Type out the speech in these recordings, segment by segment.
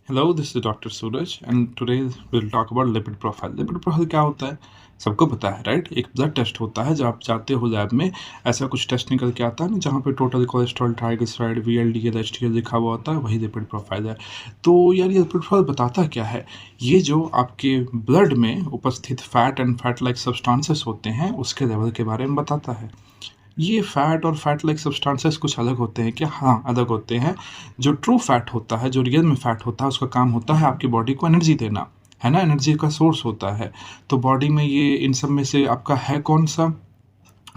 Hello, this is doctor Suraj and today will talk about lipid profile. Lipid profile क्या होता है? सबको पता है, राइट? एक ब्लड टेस्ट होता है जब आप जाते हो लैब में, ऐसा कुछ टेस्ट निकल के आता है ना, जहाँ पे total cholesterol, triglyceride, VLDL, HDL लिखा हुआ होता है, वही लिपिड प्रोफाइल है। तो यार, ये लिपिड प्रोफाइल बताता क्या है? ये जो आपके ब्लड में उपस्थित fat and fat like substances होते हैं, उसके लेवल के बारे में बताता है। ये फैट और फैट लाइक सब्सटेंसेस कुछ अलग होते हैं क्या? हाँ, अलग होते हैं। जो ट्रू फैट होता है, जो रियल में फैट होता है, उसका काम होता है आपकी बॉडी को एनर्जी देना, है ना? एनर्जी का सोर्स होता है। तो बॉडी में ये इन सब में से आपका है कौन सा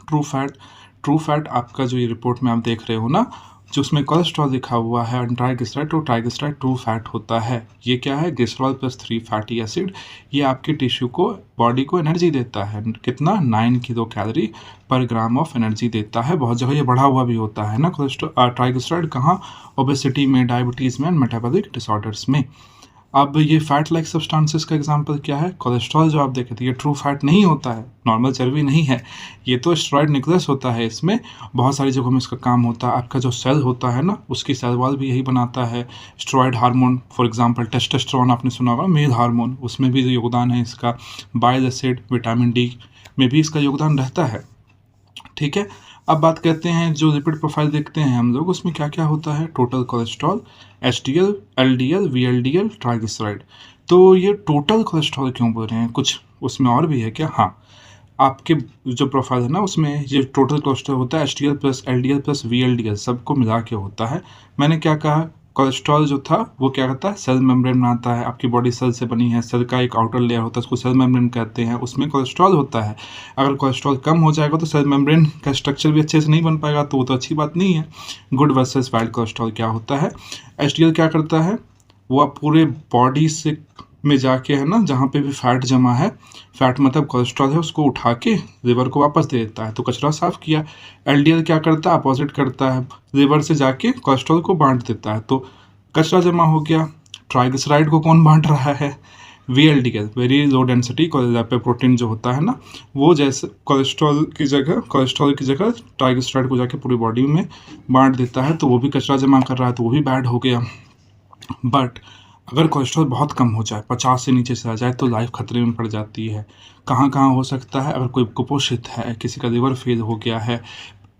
ट्रू फैट? ट्रू फैट आपका जो ये रिपोर्ट में आप देख रहे हो ना, जो उसमें कोलेस्ट्रॉल लिखा हुआ है और ट्राइग्लिसराइड, तो ट्राइग्लिसराइड ट्रू फैट होता है। ये क्या है? Glycerol plus 3 fatty acid. ये आपके टिश्यू को, बॉडी को एनर्जी देता है। कितना? 9 किलो कैलोरी पर ग्राम ऑफ एनर्जी देता है। बहुत जगह ये बढ़ा हुआ भी होता है ना कोलेस्ट्रॉल, ट्राइग्लिसराइड। कहाँ? ओबेसिटी में, डायबिटीज़ में एंड मेटाबॉलिक डिसऑर्डर्स में। अब ये फैट लाइक सब्सटेंसेस का एग्जांपल क्या है? कोलेस्ट्रॉल जो आप देखे थे, ये ट्रू फैट नहीं होता है, नॉर्मल चर्बी नहीं है। ये तो स्टेरॉइड न्यूक्लियस होता है। इसमें बहुत सारी जगहों में इसका काम होता है। आपका जो सेल होता है ना, उसकी सेल वॉल भी यही बनाता है। Steroid hormone, for example testosterone आपने सुना होगा, मेल हार्मोन, उसमें भी योगदान है इसका। बाइल एसिड, विटामिन डी में भी इसका योगदान रहता है। ठीक है। अब बात करते हैं, जो लिपिड प्रोफाइल देखते हैं हम लोग, उसमें क्या क्या होता है? Total cholesterol, HDL, LDL, VLDL, triglyceride. तो ये टोटल कोलेस्ट्रॉल क्यों बोल रहे हैं? कुछ उसमें और भी है क्या? हाँ, आपके जो प्रोफाइल है ना, उसमें ये टोटल कोलेस्ट्रॉल होता है HDL plus LDL plus VLDL, सबको मिला के होता है। मैंने क्या कहा? कोलेस्ट्रॉल जो था वो क्या करता है? सेल मेम्ब्रेन बनाता है। आपकी बॉडी सेल से बनी है, सेल का एक आउटर लेयर होता है, उसको सेल मेम्ब्रेन कहते हैं, उसमें कोलेस्ट्रॉल होता है। अगर कोलेस्ट्रॉल कम हो जाएगा तो सेल मेम्ब्रेन का स्ट्रक्चर भी अच्छे से नहीं बन पाएगा, तो वो तो अच्छी बात नहीं है। गुड वर्सेस बैड कोलेस्ट्रॉल क्या होता है? एचडीएल क्या करता है? वो आप पूरे बॉडी से में जाके, है ना, जहाँ पे भी फैट जमा है, फैट मतलब कोलेस्ट्रॉल है, उसको उठा के लिवर को वापस दे देता है, तो कचरा साफ किया। एलडीएल क्या करता है? अपोजिट करता है, लिवर से जाके कोलेस्ट्रॉल को बांट देता है, तो कचरा जमा हो गया। ट्राइग्लिसराइड को कौन बांट रहा है? VLDL, very low density protein जो होता है ना, वो जैसे कोलेस्ट्रॉल की जगह ट्राइग्लिसराइड को जाके पूरी बॉडी में बांट देता है, तो वो भी कचरा जमा कर रहा है, तो वो भी बैड हो गया। बट अगर कोलेस्ट्रॉल बहुत कम हो जाए, 50 से नीचे चला जाए, तो लाइफ खतरे में पड़ जाती है। कहाँ कहाँ हो सकता है? अगर कोई कुपोषित है, किसी का लिवर फेल हो गया है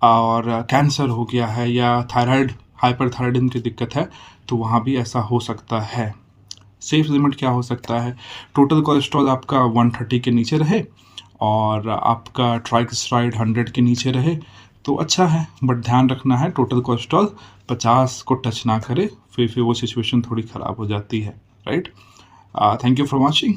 और कैंसर हो गया है, या थायराइड, हाइपरथायराइडिज्म की दिक्कत है, तो वहाँ भी ऐसा हो सकता है। सेफ लिमिट क्या हो सकता है? टोटल कोलेस्ट्रॉल आपका 130 के नीचे रहे और आपका ट्राइग्लिसराइड 100 के नीचे रहे, तो अच्छा है। बट ध्यान रखना है, टोटल कोलेस्ट्रॉल 50 को टच ना करे, फिर वो सिचुएशन थोड़ी ख़राब हो जाती है, right? Thank you for watching.